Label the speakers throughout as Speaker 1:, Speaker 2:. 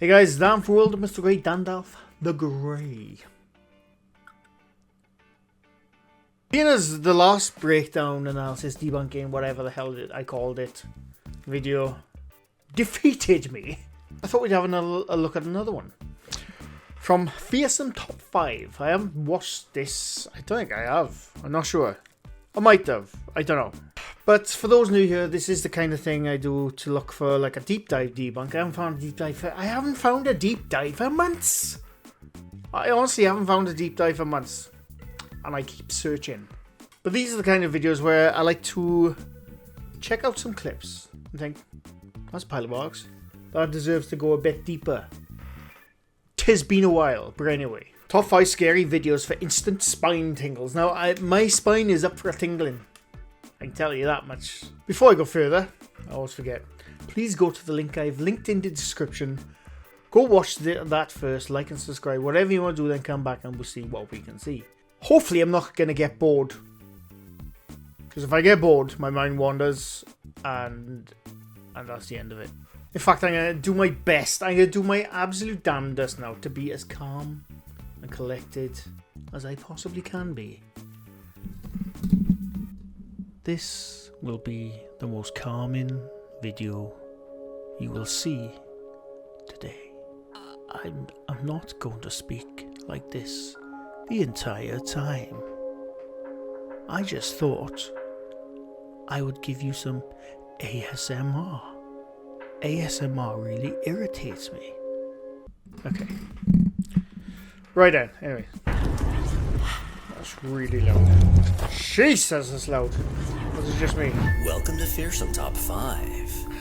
Speaker 1: Hey guys, Dan for World of Mr. Grey, Dandalf the Grey. Being as the last breakdown, analysis, debunking, whatever the hell I called it, video defeated me, I thought we'd have a look at another one. From Fearsome Top 5. I haven't watched this. I don't think I have. I'm not sure. I might have. I don't know. But for those new here, this is the kind of thing I do to look for like a deep dive debunk. I haven't found a deep dive for months. I honestly haven't found a deep dive for months. And I keep searching. But these are the kind of videos where I like to check out some clips and think, that's a pile of box. That deserves to go a bit deeper. 'Tis been a while, but anyway. Top 5 scary videos for instant spine tingles. Now, my spine is up for a tingling. I can tell you that much. Before I go further, I always forget. Please go to the link I've linked in the description. Go watch that first, like and subscribe. Whatever you want to do, then come back and we'll see what we can see. Hopefully I'm not going to get bored. Because if I get bored, my mind wanders and that's the end of it. In fact, I'm going to do my best. I'm going to do my absolute damnedest now to be as calm and collected as I possibly can be. This will be the most calming video you will see today. I'm not going to speak like this the entire time. I just thought I would give you some ASMR. ASMR really irritates me. Okay. Right then, anyway. That's really loud. Jesus, it's loud. Was it just me?
Speaker 2: Welcome to Fearsome Top 5.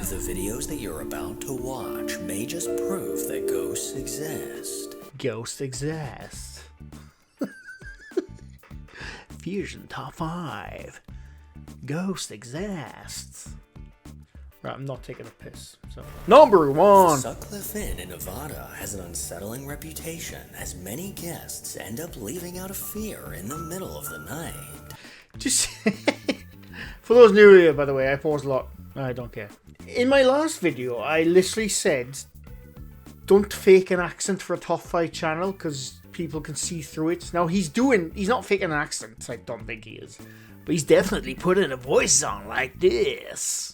Speaker 2: The videos that you're about to watch may just prove that ghosts exist.
Speaker 1: Ghosts exist. Fearsome Top 5. Ghosts exist. Right, I'm not taking a piss. So number 1.
Speaker 2: Sutcliffe Inn in Nevada has an unsettling reputation as many guests end up leaving out of fear in the middle of the night.
Speaker 1: Just for those new here, by the way, I pause a lot. I don't care. In my last video, I literally said, don't fake an accent for a top 5 channel because people can see through it. Now he's not faking an accent. I don't think he is, but he's definitely putting a voice on like this.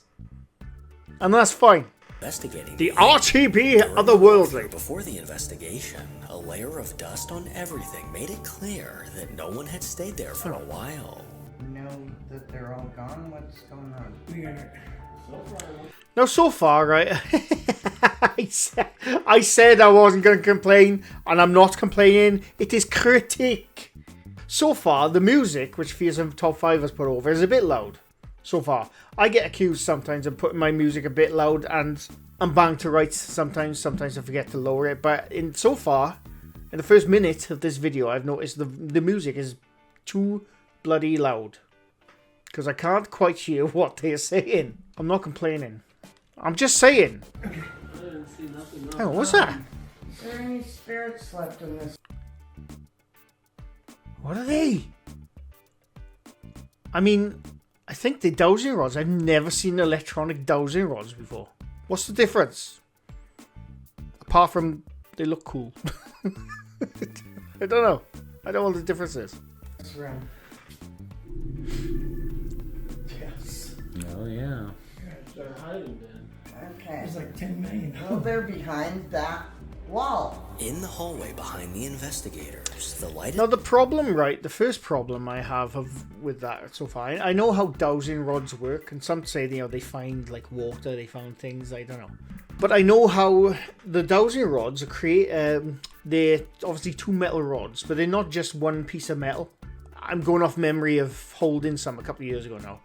Speaker 1: And that's fine.
Speaker 2: Investigating
Speaker 1: the RTP otherworldly.
Speaker 2: Before the investigation, a layer of dust on everything made it clear that no one had stayed there for a while.
Speaker 3: Know that they're all gone? What's going on?
Speaker 1: Now, so far, right, I said I wasn't going to complain, and I'm not complaining. It is critique. So far, the music, which Fearsome Top 5 has put over, is a bit loud. So far, I get accused sometimes of putting my music a bit loud, and I'm banged to rights sometimes. Sometimes I forget to lower it. But so far, in the first minute of this video, I've noticed the music is too bloody loud. Because I can't quite hear what they're saying. I'm not complaining. I'm just saying. Hang on, what's that?
Speaker 3: Is there any spirits left in this?
Speaker 1: What are they? I mean, I think they're dowsing rods. I've never seen electronic dowsing rods before. What's the difference? Apart from they look cool. I don't know. I don't know what the difference is.
Speaker 3: This room.
Speaker 4: Yes.
Speaker 5: Oh yeah.
Speaker 4: They're hiding then.
Speaker 3: Okay.
Speaker 4: There's like 10 million.
Speaker 3: Well, they're behind that wall.
Speaker 2: In the hallway behind the investigators, the light...
Speaker 1: Now the problem, right, the first problem I have with that so far, I know how dowsing rods work, and some say, they find like water, they found things, I don't know. But I know how the dowsing rods are they're obviously 2 metal rods, but they're not just one piece of metal. I'm going off memory of holding some a couple of years ago now.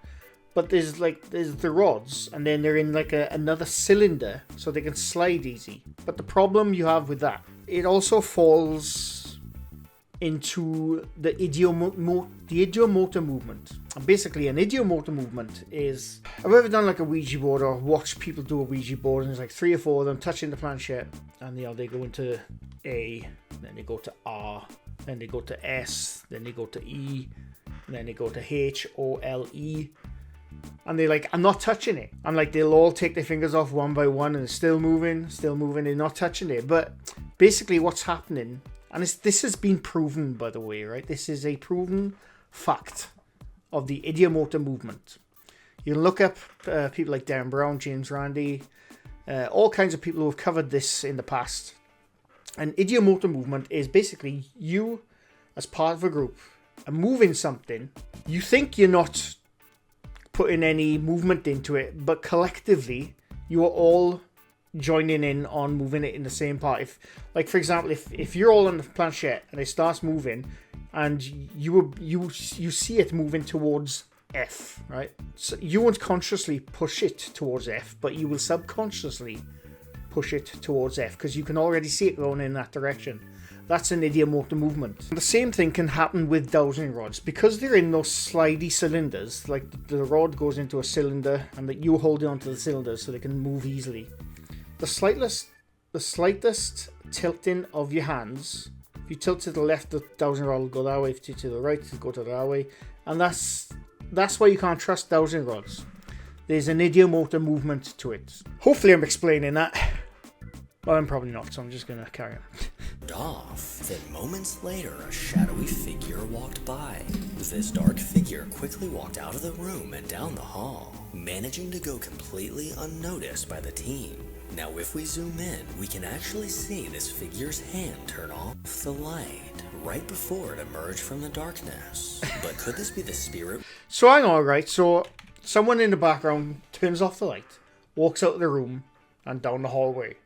Speaker 1: But there's the rods, and then they're in like another cylinder, so they can slide easy. But the problem you have with that, it also falls into the idiomotor movement. And basically, an idiomotor movement is... Have you ever done like a Ouija board or watched people do a Ouija board, and there's like 3 or 4 of them touching the planchette, and they go into A, then they go to R, then they go to S, then they go to E, and then they go to H, O, L, E. And they're like, I'm not touching it. And like, they'll all take their fingers off one by one and it's still moving. They're not touching it. But basically what's happening, and this has been proven, by the way, right? This is a proven fact of the idiomotor movement. You can look up people like Dan Brown, James Randi, all kinds of people who have covered this in the past. And idiomotor movement is basically you, as part of a group, are moving something. You think you're not putting any movement into it, but collectively you are all joining in on moving it in the same part. If, like, for example, if you're all on the planchette and it starts moving and you see it moving towards F, right? So you won't consciously push it towards F, but you will subconsciously push it towards F because you can already see it going in that direction. That's an idiomotor movement. The same thing can happen with dowsing rods. Because they're in those slidey cylinders, like the rod goes into a cylinder and that you hold it onto the cylinder so they can move easily. The slightest tilting of your hands, if you tilt to the left, the dowsing rod will go that way. If you tilt to the right, it'll go to that way. And that's why you can't trust dowsing rods. There's an idiomotor movement to it. Hopefully I'm explaining that. Well, I'm probably not, so I'm just going to carry on.
Speaker 2: Off. Then moments later, a shadowy figure walked by. This dark figure quickly walked out of the room and down the hall, managing to go completely unnoticed by the team. Now if we zoom in, we can actually see this figure's hand turn off the light right before it emerged from the darkness. But could this be the spirit?
Speaker 1: So hang on, right? So someone in the background turns off the light, walks out of the room and down the hallway.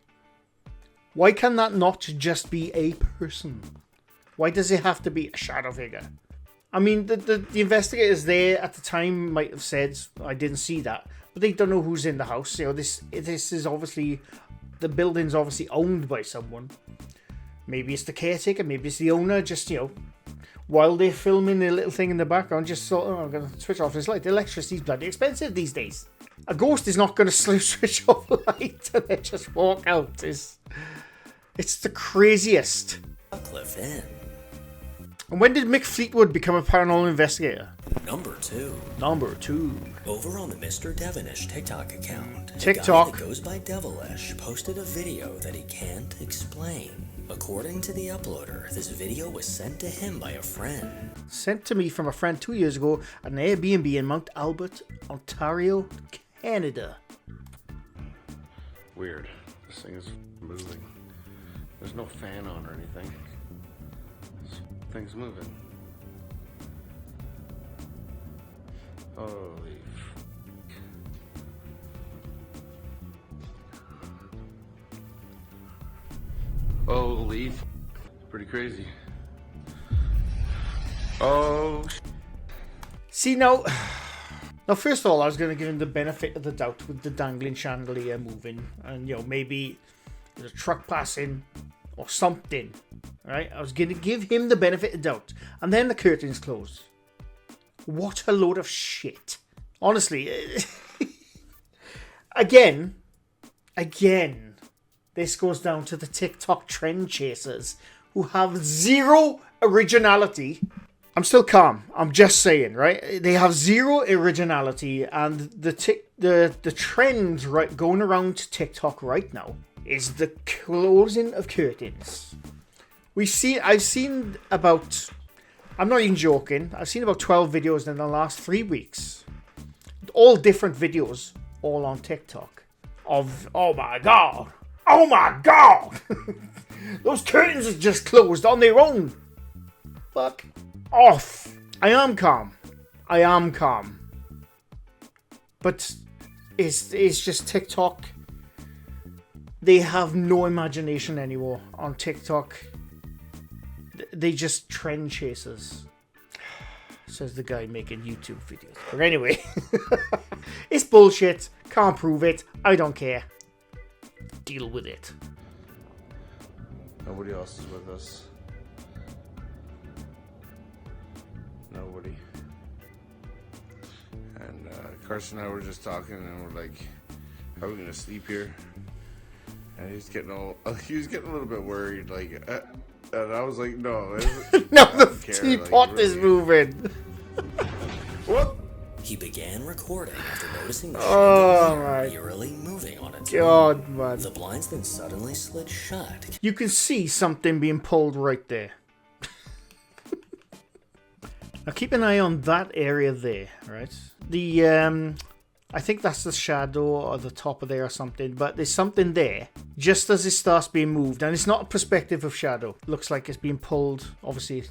Speaker 1: Why can that not just be a person? Why does it have to be a shadow figure? I mean, the investigators there at the time might have said, I didn't see that. But they don't know who's in the house. You know, this is obviously, the building's obviously owned by someone. Maybe it's the caretaker, maybe it's the owner, just, you know, while they're filming their little thing in the background, just thought, oh, I'm going to switch off this light. The electricity's bloody expensive these days. A ghost is not going to switch off the light and then just walk out. It's the craziest.
Speaker 2: Cliff in.
Speaker 1: And when did Mick Fleetwood become a paranormal investigator?
Speaker 2: Number 2. Over on the Mr. Devonish TikTok account,
Speaker 1: TikTok.
Speaker 2: a guy that goes by Devilish posted a video that he can't explain. According to the uploader, this video was sent to him by a friend.
Speaker 1: Sent to me from a friend 2 years ago at an Airbnb in Mount Albert, Ontario, Canada.
Speaker 5: Weird. This thing is moving. There's no fan on or anything. This thing's moving. Holy Holy pretty crazy. Oh.
Speaker 1: See, now first of all, I was going to give him the benefit of the doubt with the dangling chandelier moving. And, you know, maybe there's a truck passing or something. Right? I was going to give him the benefit of doubt. And then the curtains closed. What a load of shit. Honestly. Again, this goes down to the TikTok trend chasers who have zero originality. I'm still calm. I'm just saying, right? They have zero originality, and the trend right going around TikTok right now is the closing of curtains. I've seen about, I'm not even joking, I've seen about 12 videos in the last 3 weeks. All different videos, all on TikTok. Of, oh my god! Those curtains are just closed on their own. Fuck off. I am calm. But it's just TikTok. They have no imagination anymore on TikTok. They just trend chasers. Says the guy making YouTube videos. But anyway, it's bullshit. Can't prove it. I don't care. Deal with it.
Speaker 5: Nobody else is with us. Nobody. And Carson and I were just talking, and we're like, "How are we gonna sleep here?" And he was getting a little bit worried, like, and I was like, "No,
Speaker 1: No,
Speaker 5: I
Speaker 1: the
Speaker 5: don't care,
Speaker 1: teapot is moving."
Speaker 5: What?
Speaker 2: He began recording after noticing the
Speaker 1: Oh
Speaker 2: chandelier
Speaker 1: my
Speaker 2: eerily moving on its
Speaker 1: God,
Speaker 2: own.
Speaker 1: man.
Speaker 2: The blinds then suddenly slid shut.
Speaker 1: You can see something being pulled right there. Now keep an eye on that area there, right? I think that's the shadow or the top of there or something, but there's something there just as it starts being moved, and it's not a perspective of shadow. Looks like it's being pulled, obviously.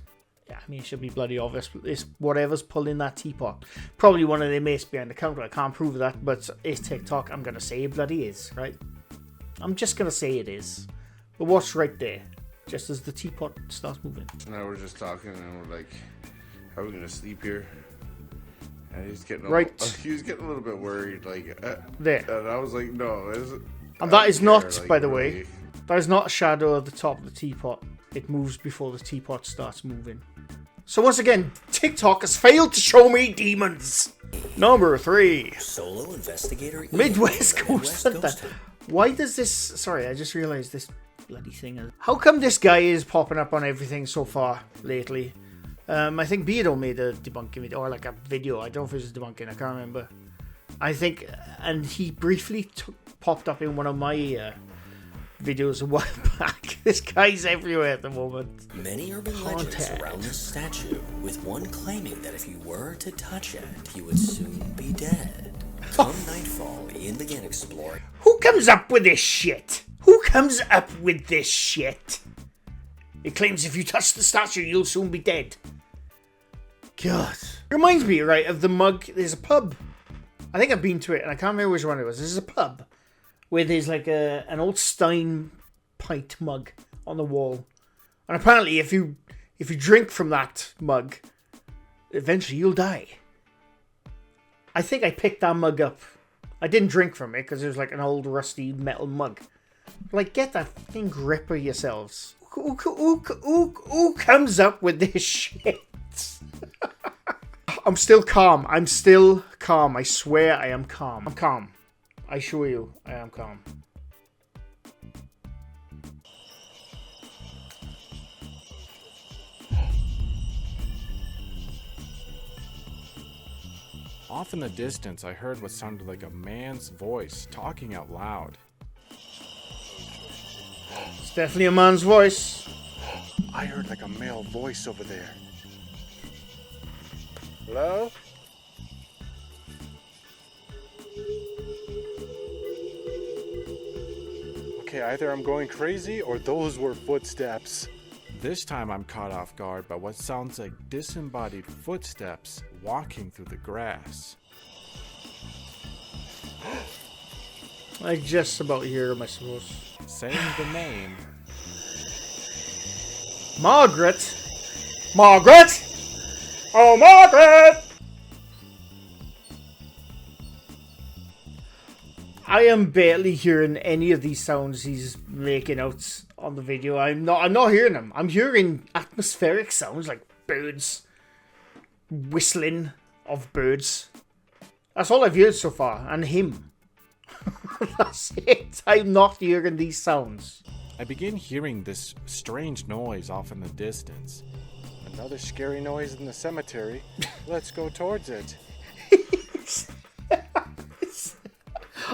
Speaker 1: Yeah, I mean, it should be bloody obvious. It's whatever's pulling that teapot. Probably one of the mates behind the counter. I can't prove that, but it's TikTok. I'm going to say it bloody is, right? I'm just going to say it is. But what's right there? Just as the teapot starts moving.
Speaker 5: And I were just talking, and we're like, "How are we gonna sleep here?" And he's getting he was getting a little bit worried, like
Speaker 1: There.
Speaker 5: And I was like, "No,
Speaker 1: And that is not,
Speaker 5: like,
Speaker 1: by the
Speaker 5: really.
Speaker 1: way, that is not a shadow at the top of the teapot. It moves before the teapot starts moving. So once again, TikTok has failed to show me demons. Number 3.
Speaker 2: Solo investigator Ian
Speaker 1: Midwest
Speaker 2: from the
Speaker 1: Ghost Hunter.
Speaker 2: Ghost Hunter.
Speaker 1: Why does this... Sorry, I just realised this bloody thing is... How come this guy is popping up on everything so far lately? I think Beardo made a debunking video, or like a video. I don't know if it was debunking, I can't remember. I think... And he briefly popped up in one of my... videos a while back. This guy's everywhere at the moment.
Speaker 2: Many urban legends surround this statue, with one claiming that if you were to touch it, he would soon be dead. Come nightfall, Ian began exploring.
Speaker 1: Who comes up with this shit? Who comes up with this shit? It claims if you touch the statue, you'll soon be dead. God. Reminds me, right, of the mug. There's a pub. I think I've been to it, and I can't remember which one it was. There's a pub where there's like an old Stein pint mug on the wall. And apparently if you drink from that mug, eventually you'll die. I think I picked that mug up. I didn't drink from it because it was like an old rusty metal mug. Like, get that fucking grip of yourselves. Who comes up with this shit? I'm still calm. I'm still calm. I swear I am calm. I'm calm. I assure you, I am calm.
Speaker 6: Off in the distance, I heard what sounded like a man's voice talking out loud.
Speaker 1: It's definitely a man's voice.
Speaker 6: I heard like a male voice over there. Hello? Okay, either I'm going crazy or those were footsteps. This time I'm caught off guard by what sounds like disembodied footsteps walking through the grass.
Speaker 1: I just about hear him, I suppose.
Speaker 6: Saying the name,
Speaker 1: Margaret! Margaret! Oh, Margaret! I am barely hearing any of these sounds he's making out on the video. I'm not hearing them. I'm hearing atmospheric sounds like birds. Whistling of birds. That's all I've heard so far. And him. That's it. I'm not hearing these sounds.
Speaker 6: I begin hearing this strange noise off in the distance. Another scary noise in the cemetery. Let's go towards it.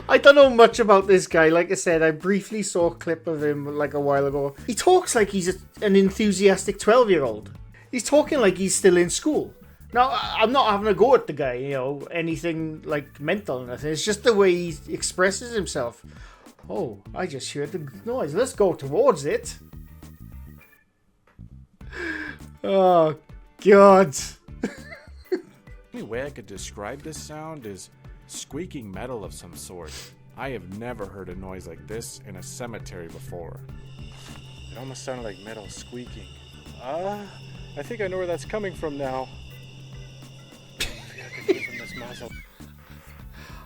Speaker 1: I don't know much about this guy. Like I said, I briefly saw a clip of him like a while ago. He talks like he's an enthusiastic 12-year-old. He's talking like he's still in school. Now, I'm not having a go at the guy, you know, anything like mental or nothing. It's just the way he expresses himself. Oh, I just heard the noise. Let's go towards it. Oh, God.
Speaker 6: The only way I could describe this sound is squeaking metal of some sort. I have never heard a noise like this in a cemetery before. It almost sounded like metal squeaking. I think I know where that's coming from now.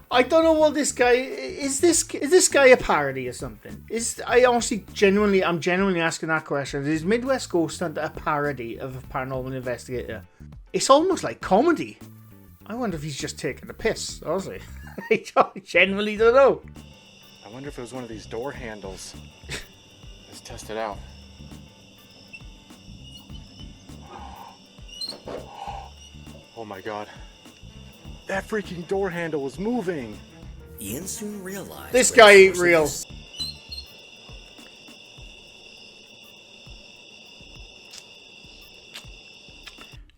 Speaker 1: I don't know what this guy is. This guy a parody or something? I'm genuinely asking that question. Is Midwest Ghost Hunter a parody of a paranormal investigator? It's almost like comedy. I wonder if he's just taking a piss, honestly. I genuinely don't know.
Speaker 6: I wonder if it was one of these door handles. Let's test it out. Oh my god. That freaking door handle was moving.
Speaker 2: Ian soon realized
Speaker 1: This
Speaker 2: where
Speaker 1: guy
Speaker 2: the
Speaker 1: ain't
Speaker 2: source of
Speaker 1: real.
Speaker 2: his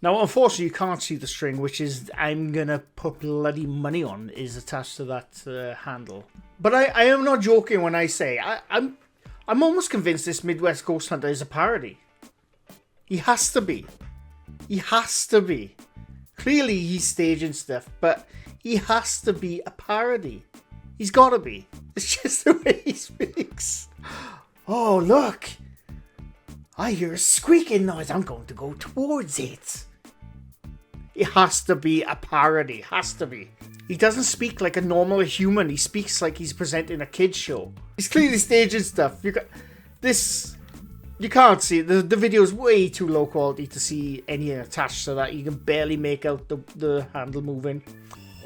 Speaker 1: Now, unfortunately, you can't see the string, which is, I'm gonna put bloody money on, is attached to that handle. But I am not joking when I say, I'm almost convinced this Midwest Ghost Hunter is a parody. He has to be. He has to be. Clearly, he's staging stuff, but he has to be a parody. He's gotta be. It's just the way he speaks. Oh, look! I hear a squeaking noise. I'm going to go towards it. It has to be a parody. Has to be. He doesn't speak like a normal human. He speaks like he's presenting a kid's show. He's clearly staging stuff. You can't see it. The video is way too low quality to see anything attached to that. You can barely make out the handle moving.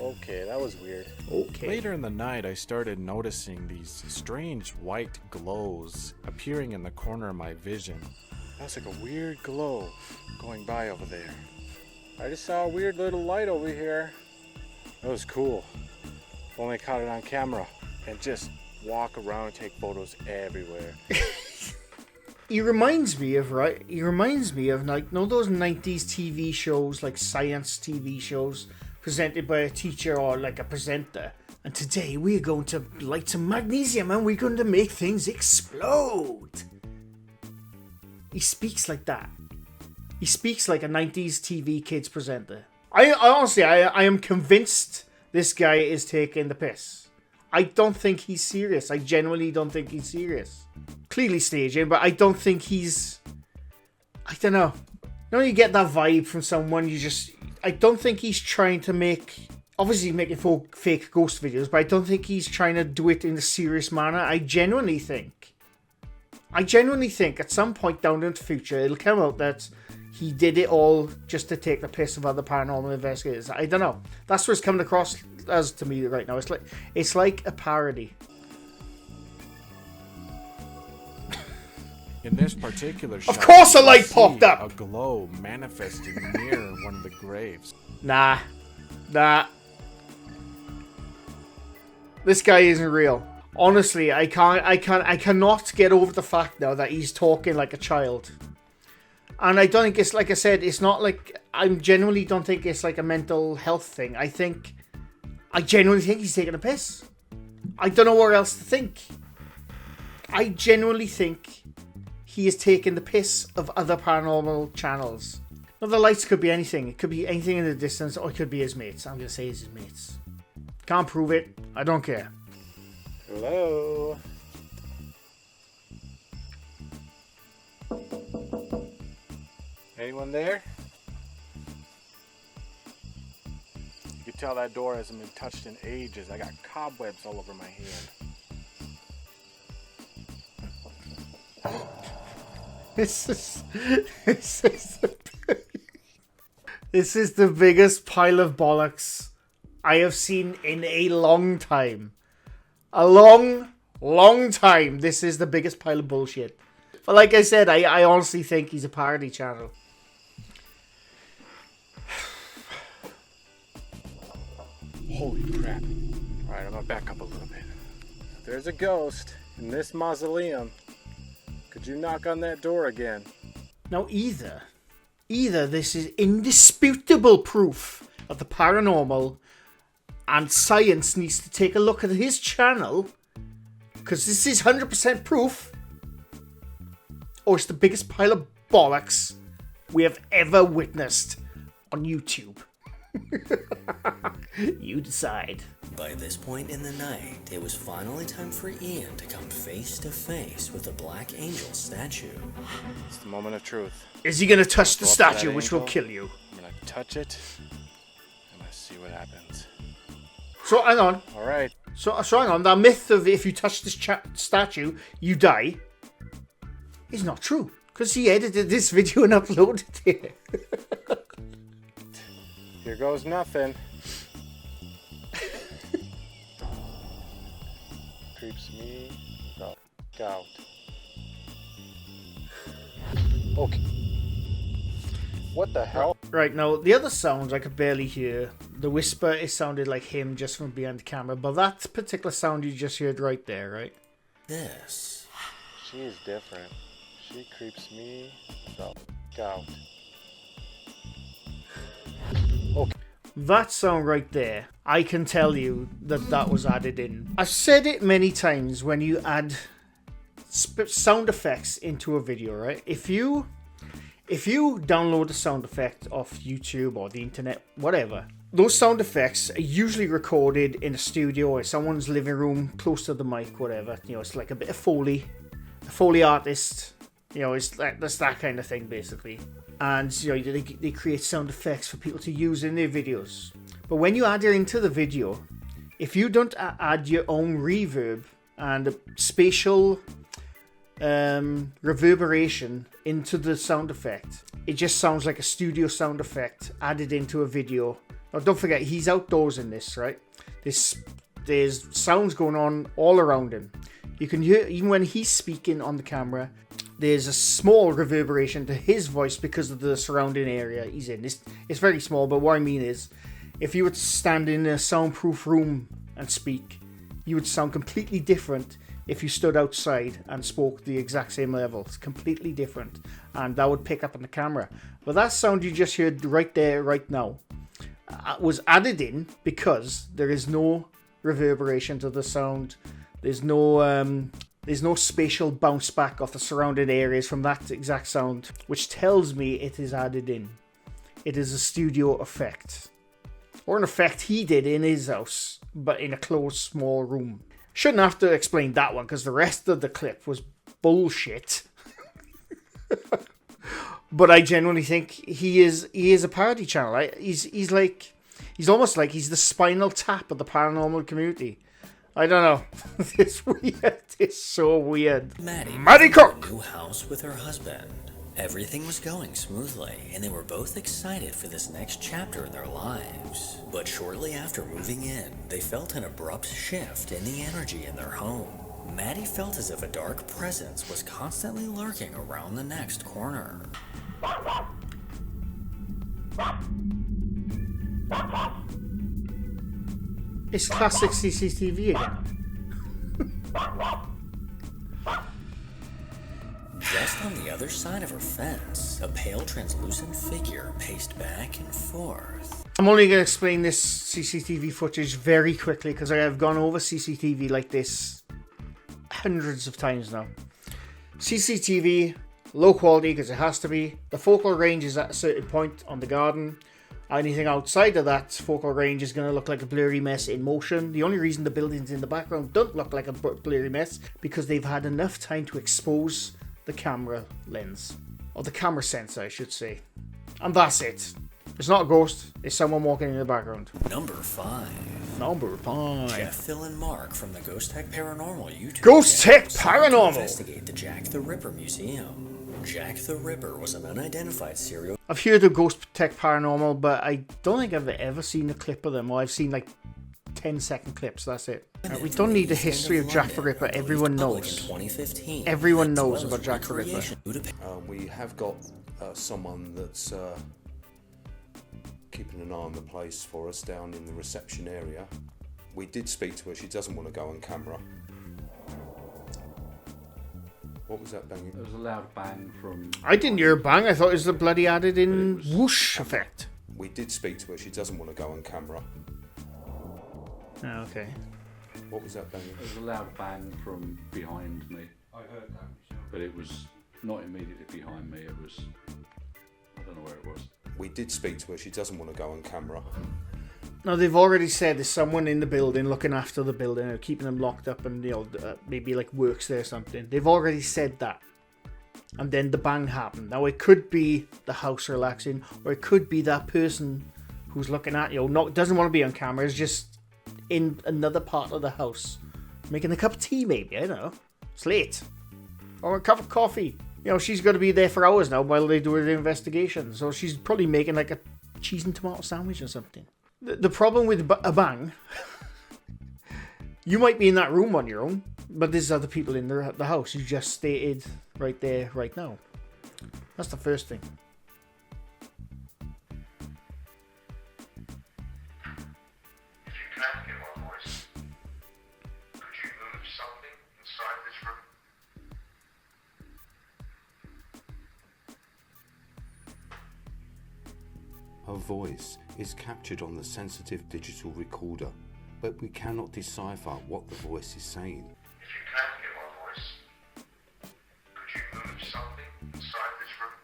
Speaker 6: Okay, that was weird.
Speaker 1: Okay.
Speaker 6: Later in the night, I started noticing these strange white glows appearing in the corner of my vision. That's like a weird glow going by over there. I just saw a weird little light over here. That was cool. If only I caught it on camera and just walk around and take photos everywhere.
Speaker 1: He reminds me of like, like, you know, those 90s TV shows, like science TV shows presented by a teacher or like a presenter. And today we're going to light some magnesium and we're going to make things explode. He speaks like that. He speaks like a 90s TV kids presenter. I honestly, I am convinced this guy is taking the piss. I don't think he's serious. I genuinely don't think he's serious. Clearly staging, but I don't think he's... I don't know. You know, you get that vibe from someone, I don't think he's trying to make... Obviously he's making fake ghost videos, but I don't think he's trying to do it in a serious manner. I genuinely think at some point down in the future, it'll come out that he did it all just to take the piss of other paranormal investigators. I don't know. That's what's coming across as to me right now. It's like a parody.
Speaker 6: In this particular shot,
Speaker 1: Of course a
Speaker 6: you
Speaker 1: light
Speaker 6: see
Speaker 1: popped up!
Speaker 6: A glow manifesting near one of the graves.
Speaker 1: Nah. This guy isn't real. Honestly, I cannot get over the fact now that he's talking like a child. And I don't think it's, like I said, it's not like, I genuinely don't think it's like a mental health thing. I genuinely think he's taking a piss. I don't know what else to think. I genuinely think he is taking the piss of other paranormal channels. Now, the lights could be anything. It could be anything in the distance, or it could be his mates. I'm going to say it's his mates. Can't prove it. I don't care.
Speaker 6: Hello? Anyone there? You can tell that door hasn't been touched in ages. I got cobwebs all over my hand.
Speaker 1: This is the biggest pile of bollocks I have seen in a long time. A long time. This is the biggest pile of bullshit. But like I said, I honestly think he's a parody channel.
Speaker 6: Holy crap. Alright, I'm gonna back up a little bit. If there's a ghost in this mausoleum, could you knock on that door again?
Speaker 1: Now either this is indisputable proof of the paranormal and science needs to take a look at his channel, because this is 100% proof, or it's the biggest pile of bollocks we have ever witnessed on YouTube. You decide.
Speaker 2: By this point in the night, it was finally time for Ian to come face to face with the Black Angel statue.
Speaker 6: It's the moment of truth.
Speaker 1: Is he gonna touch the
Speaker 6: Go up to that
Speaker 1: statue, which will
Speaker 6: angel.
Speaker 1: kill you?
Speaker 6: I'm gonna touch it. I'm gonna see what happens.
Speaker 1: So hang on.
Speaker 6: Alright.
Speaker 1: So hang on. That myth of if you touch this statue, you die, is not true. Because he edited this video and uploaded it.
Speaker 6: Here goes nothing. Creeps me the f*** out. Okay. What the hell?
Speaker 1: Right, now, the other sounds I could barely hear The whisper, it sounded like him just from behind the camera. But that particular sound you just heard right there, right?
Speaker 2: This.
Speaker 6: She is different. She creeps me the f*** out.
Speaker 1: That sound right there, I can tell you that that was added in. I've said it many times when you add sound effects into a video, right? If you download a sound effect off YouTube or the internet, whatever, those sound effects are usually recorded in a studio or someone's living room, close to the mic, whatever. You know, it's like a bit of Foley, a Foley artist. You know, it's like that's that kind of thing basically. And you know, they create sound effects for people to use in their videos. But when you add it into the video, if you don't add your own reverb and spatial reverberation into the sound effect, it just sounds like a studio sound effect added into a video. Now don't forget, he's outdoors in this, right? There's sounds going on all around him. You can hear, even when he's speaking on the camera, there's a small reverberation to his voice because of the surrounding area he's in. It's very small, but what I mean is, if you were to stand in a soundproof room and speak, you would sound completely different if you stood outside and spoke the exact same level. It's completely different, and that would pick up on the camera. But that sound you just heard right there, right now, was added in because there is no reverberation to the sound. There's no spatial bounce back of the surrounding areas from that exact sound, which tells me it is added in. It is a studio effect. Or an effect he did in his house, but in a closed, small room. Shouldn't have to explain that one, because the rest of the clip was bullshit. But I genuinely think he is a parody channel. Right? He's almost like he's the Spinal Tap of the paranormal community. I don't know. It's weird. It's so weird.
Speaker 2: Maddie
Speaker 1: Cook!
Speaker 2: new house with her husband. Everything was going smoothly, and they were both excited for this next chapter in their lives. But shortly after moving in, they felt an abrupt shift in the energy in their home. Maddie felt as if a dark presence was constantly lurking around the next corner.
Speaker 1: It's classic CCTV again.
Speaker 2: Just on the other side of her fence, a pale translucent figure paced back and forth.
Speaker 1: I'm only going to explain this CCTV footage very quickly because I have gone over CCTV like this hundreds of times now. CCTV, low quality because it has to be. The focal range is at a certain point on the garden. Anything outside of that focal range is going to look like a blurry mess in motion. The only reason the buildings in the background don't look like a blurry mess because they've had enough time to expose the camera lens. Or the camera sensor, I should say. And that's it. It's not a ghost, it's someone walking in the background.
Speaker 2: Number 5.
Speaker 1: Number 5.
Speaker 2: Jeff, Phil, and Mark from the Ghost Tech Paranormal YouTube
Speaker 1: Ghost
Speaker 2: channel
Speaker 1: Tech
Speaker 2: decided to
Speaker 1: Paranormal!
Speaker 2: investigate the Jack the Ripper Museum. Jack the Ripper was an unidentified serial.
Speaker 1: I've heard of Ghost Tech Paranormal, but I don't think I've ever seen a clip of them. Or I've seen like 10-second clips, that's it. We don't need a history of Jack the Ripper, everyone knows.
Speaker 2: 2015,
Speaker 1: Everyone knows
Speaker 2: as well
Speaker 1: about
Speaker 2: as
Speaker 1: Jack the Ripper.
Speaker 2: recreation Budapest.
Speaker 7: We have got someone that's keeping an eye on the place for us down in the reception area. We did speak to her. She doesn't want to go on camera. What was that banging?
Speaker 4: There was a loud bang from...
Speaker 1: I didn't hear a bang, I thought it was the bloody added in whoosh effect.
Speaker 7: We did speak to her. She doesn't want to go on camera.
Speaker 1: Oh, okay.
Speaker 7: What was that banging?
Speaker 4: There was a loud bang from behind me. I heard that. But it was not immediately behind me. It was... I don't know where it was.
Speaker 7: We did speak to her. She doesn't want to go on camera.
Speaker 1: Now, they've already said there's someone in the building looking after the building or keeping them locked up and, you know, maybe like works there or something. They've already said that. And then the bang happened. Now, it could be the house relaxing, or it could be that person who's looking at you, doesn't want to be on camera, is just in another part of the house making a cup of tea, maybe. I don't know. It's late. Or a cup of coffee. You know, she's going to be there for hours now while they do the investigation. So she's probably making like a cheese and tomato sandwich or something. The problem with a bang, you might be in that room on your own, but there's other people in the house. You just stated right there, right now. That's the first thing.
Speaker 8: Her voice is captured on the sensitive digital recorder, but we cannot decipher what the voice is saying.
Speaker 9: If you can hear my voice, could you move something inside this room?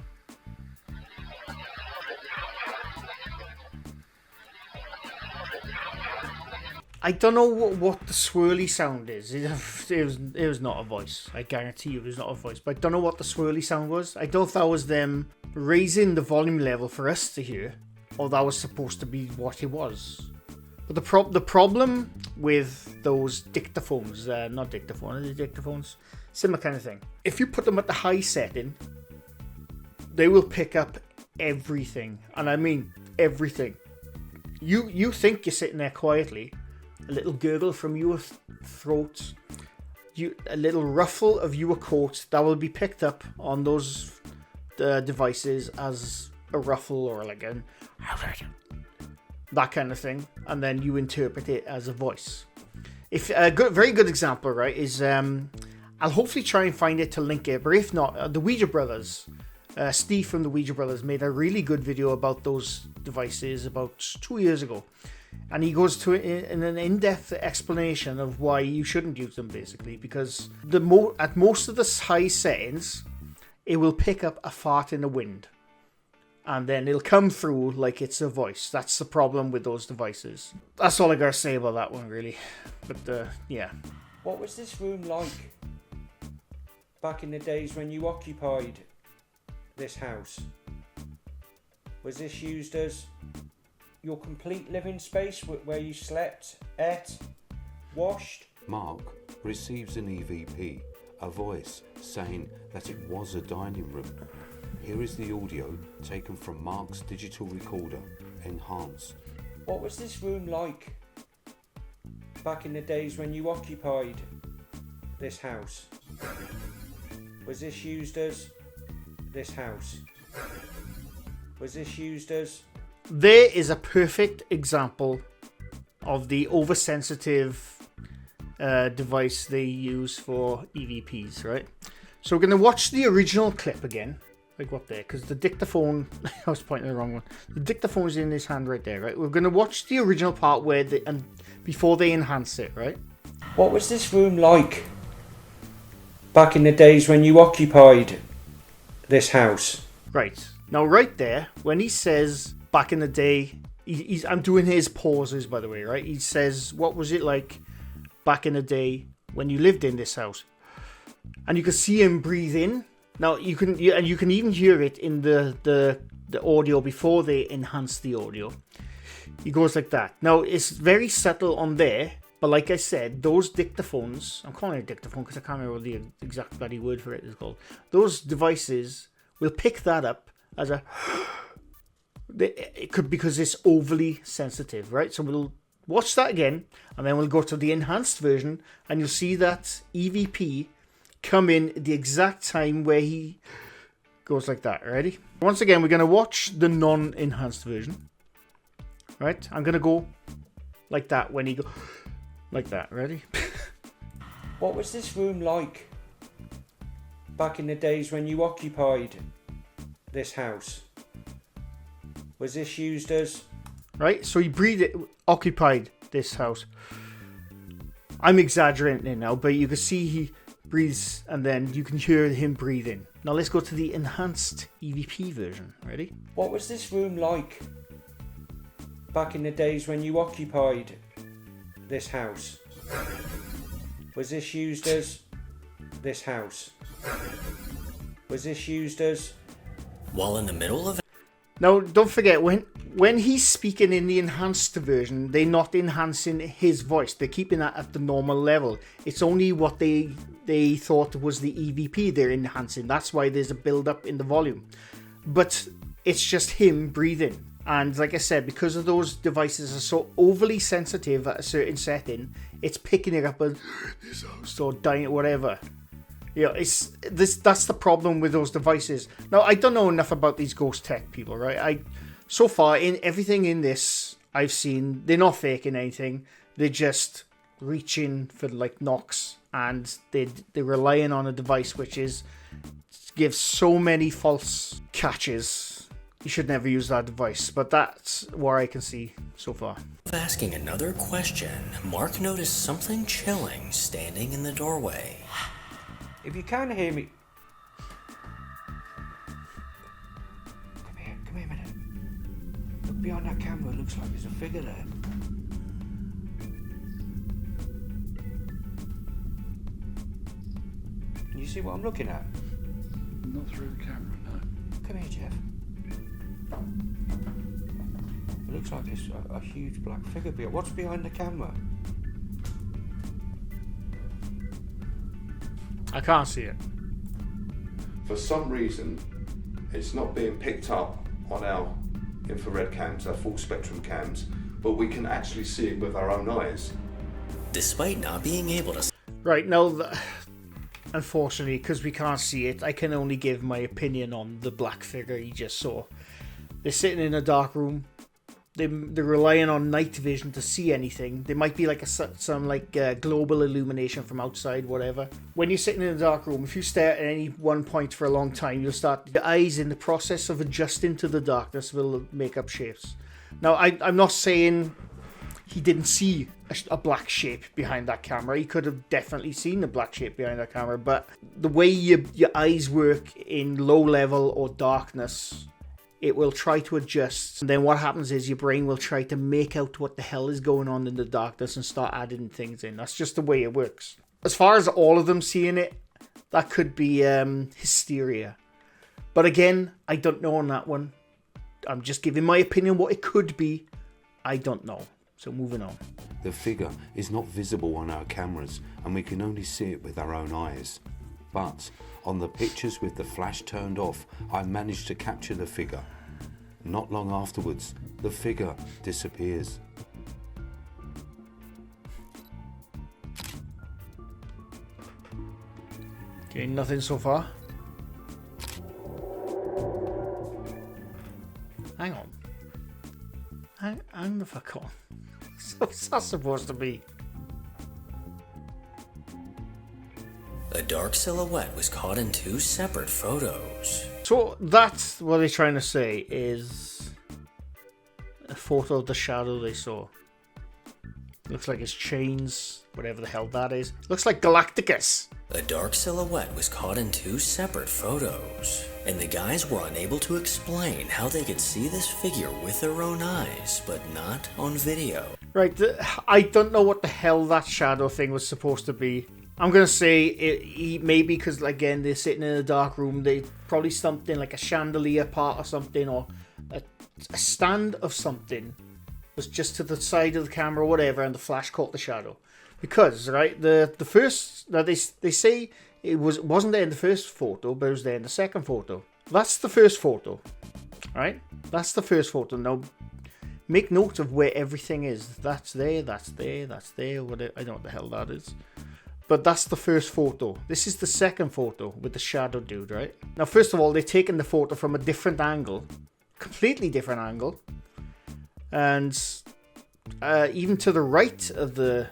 Speaker 1: I don't know what the swirly sound is. It was not a voice. I guarantee you it was not a voice. But I don't know what the swirly sound was. I don't know if that was them raising the volume level for us to hear, or that was supposed to be what it was. But the problem with those dictaphones, not dictaphone, are they dictaphones? Similar kind of thing. If you put them at the high setting, they will pick up everything. And I mean everything. You think you're sitting there quietly, a little gurgle from your throat, a little ruffle of your coat, that will be picked up on those devices as a ruffle or like that kind of thing, and then you interpret it as a voice. If a very good example, right, is I'll hopefully try and find it to link it, but if not, the Ouija Brothers, Steve from the Ouija Brothers made a really good video about those devices about 2 years ago. And he goes to in an in-depth explanation of why you shouldn't use them, basically, because at most of the high settings, it will pick up a fart in the wind, and then it'll come through like it's a voice. That's the problem with those devices. That's all I gotta say about that one, really. But yeah.
Speaker 10: What was this room like back in the days when you occupied this house? Was this used as your complete living space where you slept, ate, washed?
Speaker 8: Mark receives an EVP, a voice saying that it was a dining room. Here is the audio taken from Mark's digital recorder, enhanced.
Speaker 10: What was this room like back in the days when you occupied this house? Was this used as this house? Was this used as...
Speaker 1: There is a perfect example of the oversensitive device they use for EVPs, right? So we're going to watch the original clip again. I go up there because the dictaphone, I was pointing the wrong one. The dictaphone's in his hand right there, right? We're going to watch the original part where before they enhance it, right?
Speaker 10: What was this room like back in the days when you occupied this house?
Speaker 1: Right. Now, right there, when he says back in the day, I'm doing his pauses, by the way, right? He says, what was it like back in the day when you lived in this house? And you can see him breathe in. Now, you can even hear it in the audio before they enhance the audio. He goes like that. Now, it's very subtle on there, but like I said, those dictaphones, I'm calling it a dictaphone because I can't remember what the exact bloody word for it is called. Those devices will pick that up as a... It could, because it's overly sensitive, right? So we'll watch that again, and then we'll go to the enhanced version, and you'll see that EVP come in at the exact time where he goes like that. Ready? Once again, we're going to watch the non-enhanced version. Right? I'm going to go like that when he goes like that. Ready?
Speaker 10: What was this room like back in the days when you occupied this house? Was this used as...
Speaker 1: Right? So he occupied this house. I'm exaggerating it now, but you can see he breathes, and then you can hear him breathing. Now let's go to the enhanced EVP version. Ready?
Speaker 10: What was this room like back in the days when you occupied this house? Was this used as this house? Was this used as...
Speaker 2: While in the middle of...
Speaker 1: Now, don't forget, when he's speaking in the enhanced version, they're not enhancing his voice. They're keeping that at the normal level. It's only what they thought was the EVP they're enhancing. That's why there's a build-up in the volume. But it's just him breathing. And like I said, because of those devices are so overly sensitive at a certain setting, it's picking it up as so dying, whatever. Yeah, that's the problem with those devices. Now, I don't know enough about these ghost tech people, right? So far, in everything in this I've seen, they're not faking anything. They're just reaching for like knocks, and they're relying on a device which gives so many false catches you should never use that device. But that's what I can see so far.
Speaker 2: Asking another question, Mark noticed something chilling standing in the doorway.
Speaker 10: If you can hear me... Come here a minute. Look behind that camera, it looks like there's a figure there. Can you see what I'm looking at?
Speaker 4: Not through the camera, no.
Speaker 10: Come here, Jeff. It looks like there's a huge black figure behind. What's behind the camera?
Speaker 1: I can't see it.
Speaker 7: For some reason, it's not being picked up on our infrared cams, our full spectrum cams, but we can actually see it with our own eyes.
Speaker 2: Despite not being able to...
Speaker 1: Right, now, unfortunately, because we can't see it, I can only give my opinion on the black figure you just saw. They're sitting in a dark room. They're relying on night vision to see anything. There might be like some global illumination from outside, whatever. When you're sitting in a dark room, if you stare at any one point for a long time, you'll start... Your eyes, in the process of adjusting to the darkness, will make up shapes. Now, I'm not saying he didn't see a black shape behind that camera. He could have definitely seen a black shape behind that camera, but the way your eyes work in low level or darkness, it will try to adjust. And then what happens is your brain will try to make out what the hell is going on in the darkness and start adding things in. That's just the way it works. As far as all of them seeing it, that could be hysteria. But again, I don't know on that one. I'm just giving my opinion what it could be. I don't know. So moving on.
Speaker 8: The figure is not visible on our cameras and we can only see it with our own eyes. But on the pictures with the flash turned off, I managed to capture the figure. Not long afterwards, the figure disappears.
Speaker 1: Okay, nothing so far. Hang on. Hang the fuck on. What's that supposed to be?
Speaker 2: A dark silhouette was caught in two separate photos.
Speaker 1: So that's what they're trying to say, is a photo of the shadow they saw. Looks like it's chains, whatever the hell that is. Looks like Galacticus.
Speaker 2: A dark silhouette was caught in two separate photos, and the guys were unable to explain how they could see this figure with their own eyes, but not on video.
Speaker 1: Right, I don't know what the hell that shadow thing was supposed to be. I'm going to say maybe because, again, they're sitting in a dark room. They probably something like a chandelier part or something, or a stand of something was just to the side of the camera or whatever, and the flash caught the shadow. Because, right, the first... Now, they say it wasn't there in the first photo, but it was there in the second photo. That's the first photo, right? That's the first photo. Now, make note of where everything is. That's there, that's there, that's there. Whatever, I don't know what the hell that is. But that's the first photo. This is the second photo with the shadow dude, right? Now, first of all, they're taking the photo from a different angle. Completely different angle. And even to the right of the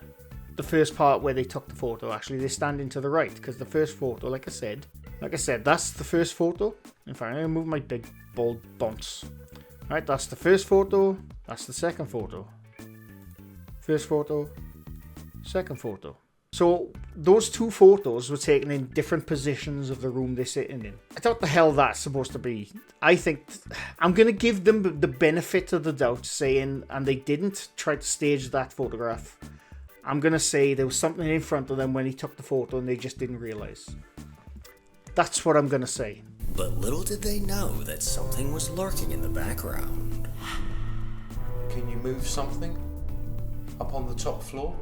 Speaker 1: first part where they took the photo, actually, they're standing to the right. Because the first photo, like I said, that's the first photo. In fact, I'm going to move my big, bold bonce. Right, that's the first photo. That's the second photo. First photo. Second photo. So those two photos were taken in different positions of the room they're sitting in. I don't know what the hell that's supposed to be. I think I'm going to give them the benefit of the doubt, saying, and they didn't try to stage that photograph. I'm going to say there was something in front of them when he took the photo and they just didn't realize. That's what I'm going to say.
Speaker 2: But little did they know that something was lurking in the background.
Speaker 7: Can you move something up on the top floor?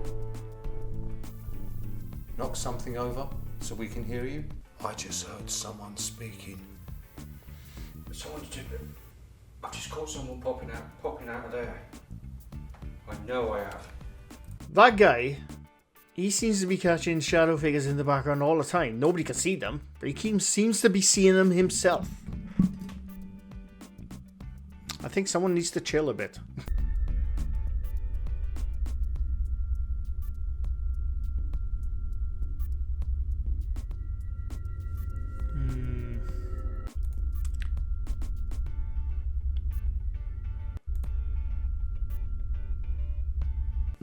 Speaker 7: Knock something over so we can hear you?
Speaker 8: I just heard someone speaking.
Speaker 10: I've just caught someone popping out of there. I know I have.
Speaker 1: That guy, he seems to be catching shadow figures in the background all the time. Nobody can see them, but he seems to be seeing them himself. I think someone needs to chill a bit.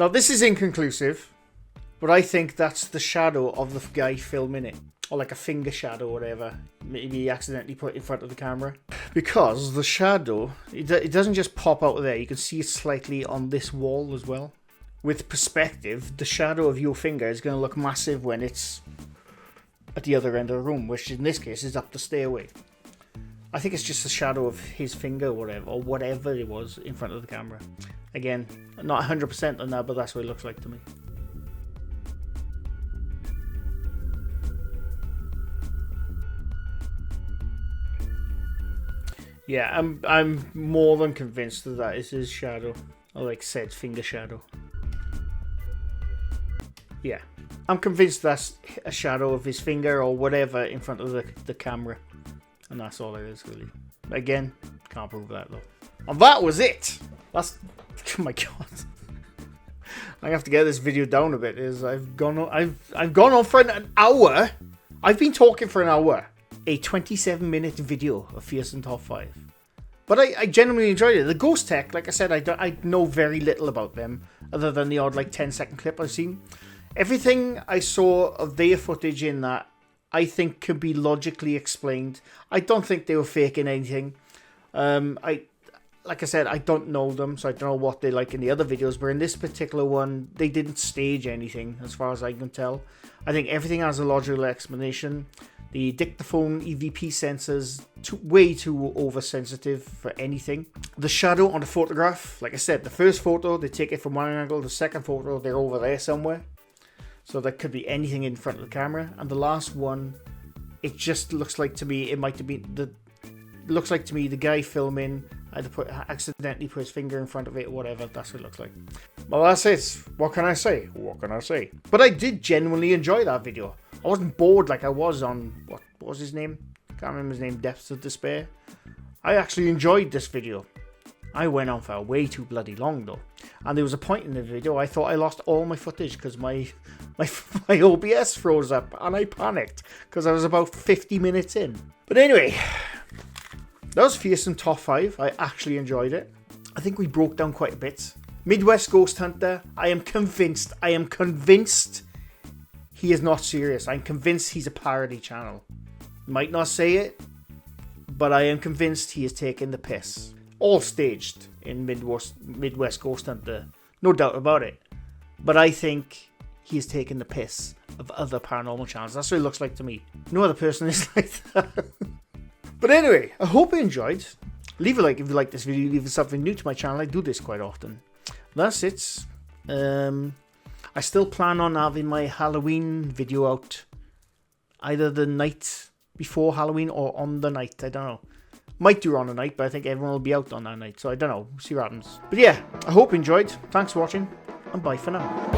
Speaker 1: Now, this is inconclusive, but I think that's the shadow of the guy filming it. Or like a finger shadow or whatever. Maybe he accidentally put it in front of the camera. Because the shadow, it doesn't just pop out of there. You can see it slightly on this wall as well. With perspective, the shadow of your finger is going to look massive when it's at the other end of the room, which in this case is up the stairway. I think it's just the shadow of his finger or whatever it was in front of the camera. Again, not 100% on that, but that's what it looks like to me. Yeah, I'm more than convinced that is his shadow. Or like said, finger shadow. Yeah, I'm convinced that's a shadow of his finger or whatever in front of the camera. And that's all it is, really. Again, can't prove that though. And that was it! That's... Oh my god. I have to get this video down a bit. I've gone on for an hour. I've been talking for an hour. A 27-minute video of Fearsome Top 5. But I genuinely enjoyed it. The Ghost Tech, like I said, I know very little about them, other than the odd like 10-second clip I've seen. Everything I saw of their footage in that, I think could be logically explained. I don't think they were faking anything. Like I said, I don't know them, so I don't know what they like in the other videos, but in this particular one, they didn't stage anything, as far as I can tell. I think everything has a logical explanation. The dictaphone EVP sensors, way too oversensitive for anything. The shadow on the photograph, like I said, the first photo, they take it from one angle, the second photo, they're over there somewhere. So there could be anything in front of the camera. And the last one, it just looks like to me, it might have been the guy filming accidentally put his finger in front of it or whatever. That's what it looks like. Well, that's it. What can I say? What can I say? But I did genuinely enjoy that video. I wasn't bored like I was on, what was his name? Can't remember his name, Depths of Despair. I actually enjoyed this video. I went on for way too bloody long though. And there was a point in the video I thought I lost all my footage because my OBS froze up and I panicked because I was about 50 minutes in. But anyway, that was Fearsome Top 5. I actually enjoyed it. I think we broke down quite a bit. Midwest Ghost Hunter, I am convinced he is not serious. I'm convinced he's a parody channel. Might not say it, but I am convinced he is taking the piss. All staged in Midwest Ghost Hunter. No doubt about it. But I think he is taking the piss of other paranormal channels. That's what it looks like to me. No other person is like that. But anyway, I hope you enjoyed. Leave a like if you like this video. Leave something new to my channel. I do this quite often. That's it. I still plan on having my Halloween video out either the night before Halloween or on the night. I don't know. Might do it on the night, but I think everyone will be out on that night. So I don't know. See what happens. But yeah, I hope you enjoyed. Thanks for watching, and bye for now.